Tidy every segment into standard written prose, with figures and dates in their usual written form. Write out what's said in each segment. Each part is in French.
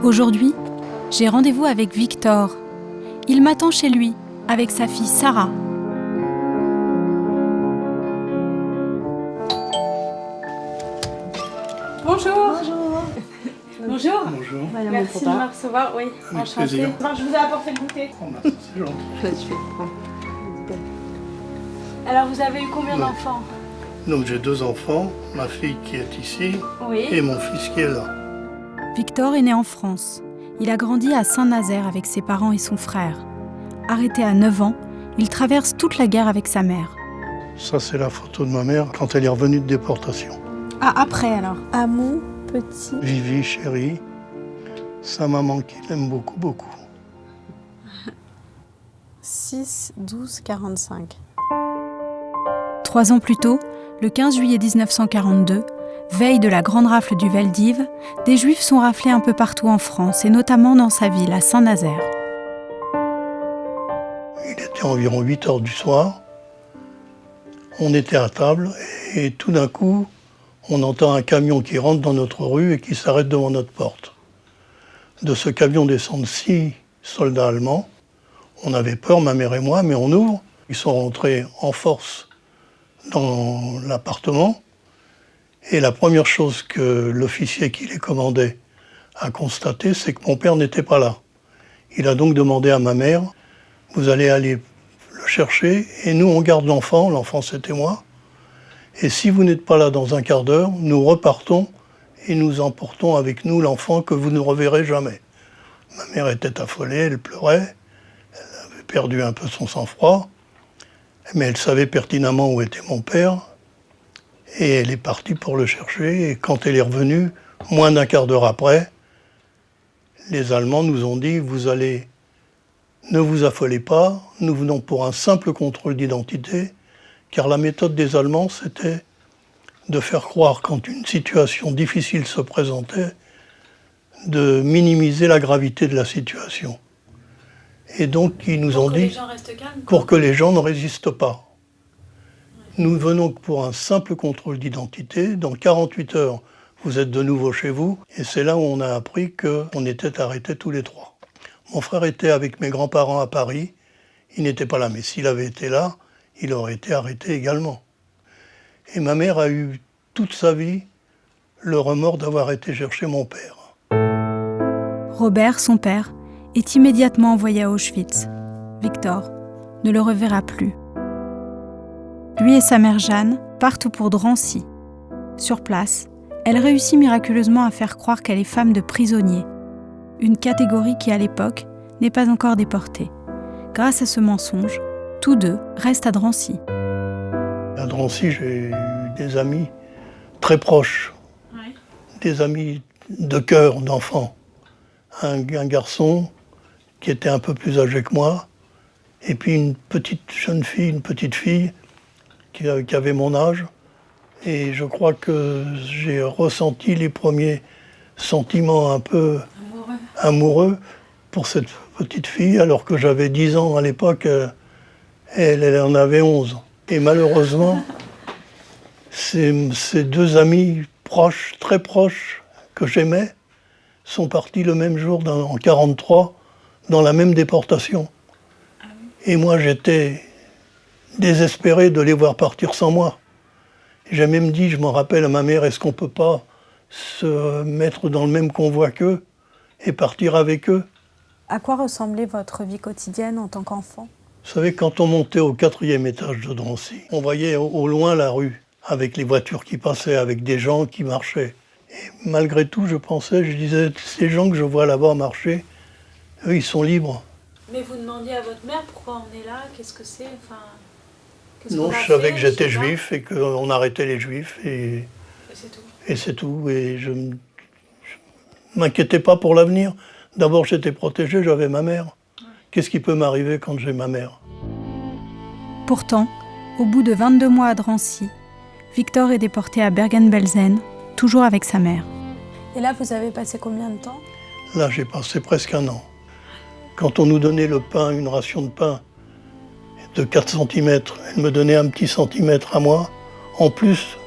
Aujourd'hui, j'ai rendez-vous avec Victor. Il m'attend chez lui, avec sa fille Sarah. Bonjour. Bonjour. Bonjour. Bonjour. Merci de me recevoir, oui. Avec Enchantée. plaisir. Je vous ai apporté le goûter. Oh, bah, c'est gentil. Alors, vous avez eu combien d'enfants? Donc j'ai 2 enfants, ma fille qui est ici Oui. et mon fils qui est là. Victor est né en France. Il a grandi à Saint-Nazaire avec ses parents et son frère. Arrêté à 9 ans, il traverse toute la guerre avec sa mère. Ça c'est la photo de ma mère quand elle est revenue de déportation. Ah, après alors? Amou, petit. Vivi, chérie, sa maman qui l'aime beaucoup, beaucoup. 6, 12, 45. 3 ans plus tôt, le 15 juillet 1942, veille de la grande rafle du Vel d'Hiv, des Juifs sont raflés un peu partout en France, et notamment dans sa ville, à Saint-Nazaire. Il était environ 8 heures du soir. On était à table et tout d'un coup, on entend un camion qui rentre dans notre rue et qui s'arrête devant notre porte. De ce camion descendent 6 soldats allemands. On avait peur, ma mère et moi, mais on ouvre. Ils sont rentrés en force dans l'appartement. Et la première chose que l'officier qui les commandait a constaté, c'est que mon père n'était pas là. Il a donc demandé à ma mère, vous allez aller le chercher et nous on garde l'enfant c'était moi. Et si vous n'êtes pas là dans un quart d'heure, nous repartons et nous emportons avec nous l'enfant que vous ne reverrez jamais. Ma mère était affolée, elle pleurait, elle avait perdu un peu son sang-froid, mais elle savait pertinemment où était mon père. Et elle est partie pour le chercher. Et quand elle est revenue, moins d'un quart d'heure après, les Allemands nous ont dit, ne vous affolez pas, nous venons pour un simple contrôle d'identité, car la méthode des Allemands, c'était de faire croire, quand une situation difficile se présentait, de minimiser la gravité de la situation. Et donc, ils nous ont dit, pour que les gens ne résistent pas. Nous venons pour un simple contrôle d'identité. Dans 48 heures, vous êtes de nouveau chez vous. Et c'est là où on a appris qu'on était arrêtés tous les 3. Mon frère était avec mes grands-parents à Paris. Il n'était pas là, mais s'il avait été là, il aurait été arrêté également. Et ma mère a eu toute sa vie le remords d'avoir été chercher mon père. Robert, son père, est immédiatement envoyé à Auschwitz. Victor ne le reverra plus. Lui et sa mère Jeanne partent pour Drancy. Sur place, elle réussit miraculeusement à faire croire qu'elle est femme de prisonnier, une catégorie qui à l'époque n'est pas encore déportée. Grâce à ce mensonge, tous deux restent à Drancy. À Drancy, j'ai eu des amis très proches, des amis de cœur, d'enfants. Un garçon qui était un peu plus âgé que moi, et puis une petite fille qui avait mon âge. Et je crois que j'ai ressenti les premiers sentiments un peu amoureux pour cette petite fille, alors que j'avais 10 ans à l'époque, elle en avait 11. Et malheureusement, ces 2 amis proches, très proches, que j'aimais, sont partis le même jour, en 1943, dans la même déportation. Et moi, j'étais désespéré de les voir partir sans moi. J'ai même dit, je m'en rappelle à ma mère, est-ce qu'on ne peut pas se mettre dans le même convoi qu'eux et partir avec eux? À quoi ressemblait votre vie quotidienne en tant qu'enfant? Vous savez, quand on montait au 4e étage de Drancy, on voyait au loin la rue, avec les voitures qui passaient, avec des gens qui marchaient. Et malgré tout, je disais, ces gens que je vois là-bas marcher, eux, ils sont libres. Mais vous demandiez à votre mère pourquoi on est là, qu'est-ce que c'est, Non, je savais que j'étais juif et qu'on arrêtait les juifs et c'est tout. Et c'est tout. Et je ne m'inquiétais pas pour l'avenir. D'abord, j'étais protégé, j'avais ma mère. Qu'est-ce qui peut m'arriver quand j'ai ma mère? Pourtant, au bout de 22 mois à Drancy, Victor est déporté à Bergen-Belsen, toujours avec sa mère. Et là, vous avez passé combien de temps? Là, j'ai passé presque 1 an. Quand on nous donnait le pain, une ration de pain de 4 cm, elle me donnait un petit centimètre à moi, en plus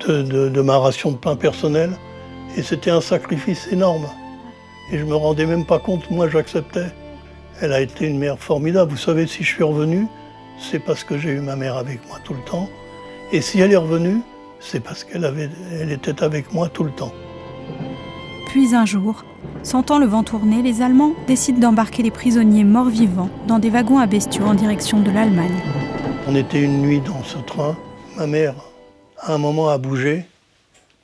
de ma ration de pain personnelle, et c'était un sacrifice énorme. Et je me rendais même pas compte, moi j'acceptais. Elle a été une mère formidable. Vous savez, si je suis revenu, c'est parce que j'ai eu ma mère avec moi tout le temps. Et si elle est revenue, c'est parce elle était avec moi tout le temps. Puis un jour, sentant le vent tourner, les Allemands décident d'embarquer les prisonniers morts-vivants dans des wagons à bestiaux en direction de l'Allemagne. On était une nuit dans ce train. Ma mère, à un moment, a bougé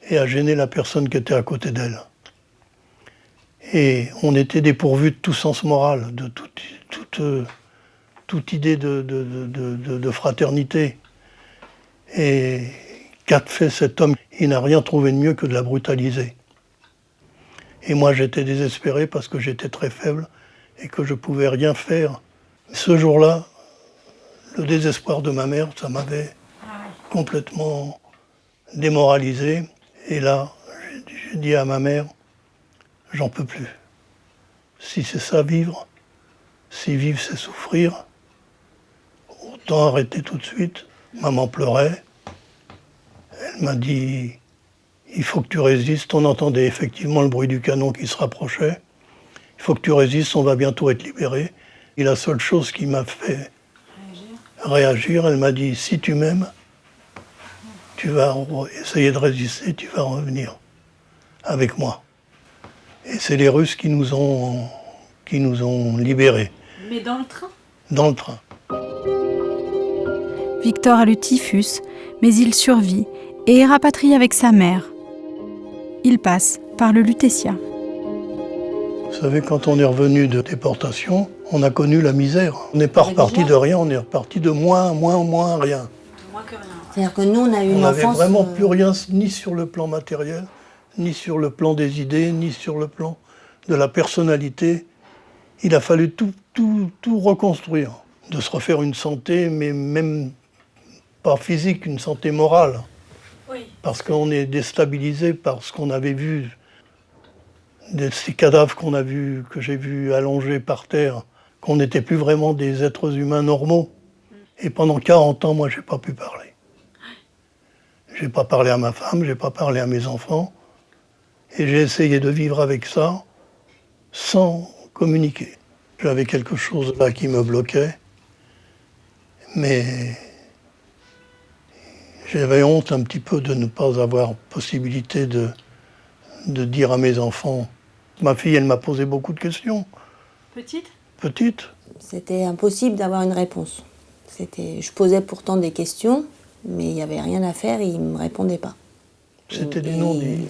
et a gêné la personne qui était à côté d'elle. Et on était dépourvus de tout sens moral, de toute idée de fraternité. Et qu'a fait cet homme? Il n'a rien trouvé de mieux que de la brutaliser. Et moi, j'étais désespéré parce que j'étais très faible et que je ne pouvais rien faire. Ce jour-là, le désespoir de ma mère, ça m'avait complètement démoralisé. Et là, j'ai dit à ma mère, j'en peux plus. Si c'est ça vivre, si vivre c'est souffrir, autant arrêter tout de suite. Maman pleurait. Elle m'a dit, il faut que tu résistes. On entendait effectivement le bruit du canon qui se rapprochait. Il faut que tu résistes, on va bientôt être libéré. Et la seule chose qui m'a fait réagir, elle m'a dit, si tu m'aimes, tu vas essayer de résister, tu vas revenir avec moi. Et c'est les Russes qui nous ont libérés. Mais dans le train? Dans le train. Victor a le typhus, mais il survit et est rapatrié avec sa mère. Il passe par le Lutetia. Vous savez, quand on est revenu de déportation, on a connu la misère. On n'est pas reparti de rien, on est reparti de moins, rien. Moins que rien. C'est-à-dire que nous, on a eu On une n'avait enfance... vraiment plus rien, ni sur le plan matériel, ni sur le plan des idées, ni sur le plan de la personnalité. Il a fallu tout reconstruire, de se refaire une santé, mais même pas physique, une santé morale. Oui. Parce qu'on est déstabilisé par ce qu'on avait vu, ces cadavres que j'ai vus allongés par terre, qu'on n'était plus vraiment des êtres humains normaux. Et pendant 40 ans, moi, j'ai pas pu parler. J'ai pas parlé à ma femme, j'ai pas parlé à mes enfants. Et j'ai essayé de vivre avec ça sans communiquer. J'avais quelque chose là qui me bloquait, mais j'avais honte un petit peu de ne pas avoir possibilité de dire à mes enfants. Ma fille, elle m'a posé beaucoup de questions. Petite? Petite. C'était impossible d'avoir une réponse. Je posais pourtant des questions, mais il n'y avait rien à faire et il ne me répondait pas. C'était des non-dits.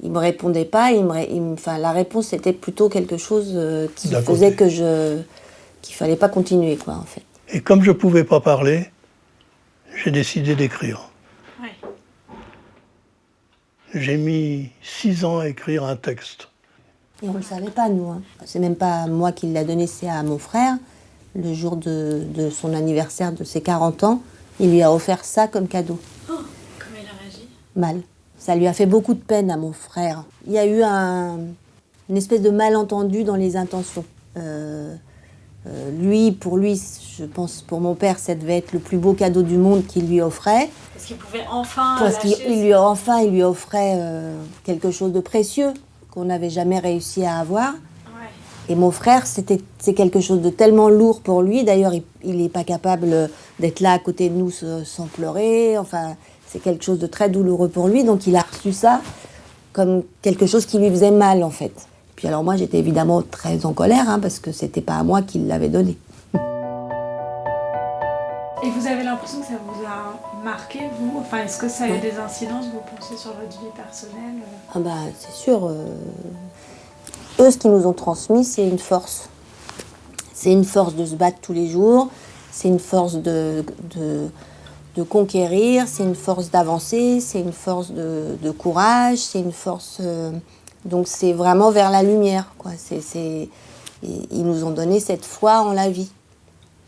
Il ne me répondait pas, la réponse c'était plutôt quelque chose qui D'à faisait côté. qu'il ne fallait pas continuer, quoi, en fait. Et comme je ne pouvais pas parler, j'ai décidé d'écrire. Oui. J'ai mis 6 ans à écrire un texte. Et on ne le savait pas, nous. Hein. C'est même pas moi qui l'a donné, c'est à mon frère. Le jour de son anniversaire de ses 40 ans, il lui a offert ça comme cadeau. Oh, comment il a réagi? Mal. Ça lui a fait beaucoup de peine à mon frère. Il y a eu une espèce de malentendu dans les intentions. Pour lui, je pense, pour mon père, ça devait être le plus beau cadeau du monde qu'il lui offrait. Parce qu'il pouvait enfin Parce lâcher qu'il lui offrait quelque chose de précieux qu'on n'avait jamais réussi à avoir. Ouais. Et mon frère, c'est quelque chose de tellement lourd pour lui. D'ailleurs, il n'est pas capable d'être là à côté de nous sans pleurer. Enfin, c'est quelque chose de très douloureux pour lui. Donc, il a reçu ça comme quelque chose qui lui faisait mal, en fait. Puis alors moi, j'étais évidemment très en colère, hein, parce que c'était pas à moi qu'il l'avait donné. Et vous avez l'impression que ça vous a marqué, vous? Enfin, est-ce que ça a eu des incidences, vous pensez, sur votre vie personnelle? Ah bah, c'est sûr. Eux, ce qu'ils nous ont transmis, c'est une force. C'est une force de se battre tous les jours. C'est une force de conquérir. C'est une force d'avancer. C'est une force de courage. C'est une force... donc c'est vraiment vers la lumière, quoi. Ils nous ont donné cette foi en la vie.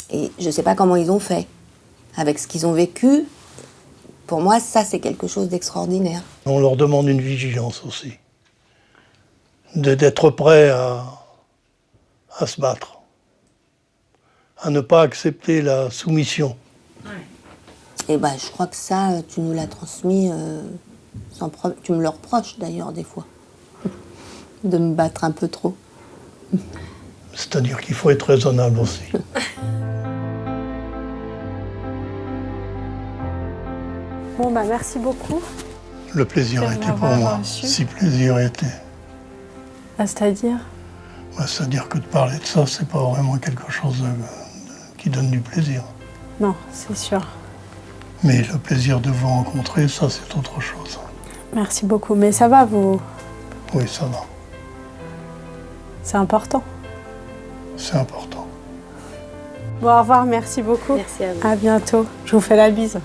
Et je ne sais pas comment ils ont fait. Avec ce qu'ils ont vécu, pour moi, ça, c'est quelque chose d'extraordinaire. On leur demande une vigilance aussi. D'être prêt à se battre. À ne pas accepter la soumission. Et ben, je crois que ça, tu nous l'as transmis sans problème. Tu me le reproches, d'ailleurs, des fois. de me battre un peu trop. C'est-à-dire qu'il faut être raisonnable aussi. Bon, bah merci beaucoup. Le plaisir De a été pour m'avoir moi. reçu. Si plaisir était. Ah, c'est-à-dire? C'est-à-dire que de parler de ça, c'est pas vraiment quelque chose qui donne du plaisir. Non, c'est sûr. Mais le plaisir de vous rencontrer, ça, c'est autre chose. Merci beaucoup. Mais ça va, vous? Oui, ça va. C'est important. C'est important. Bon, au revoir, merci beaucoup. Merci à vous. À bientôt. Je vous fais la bise.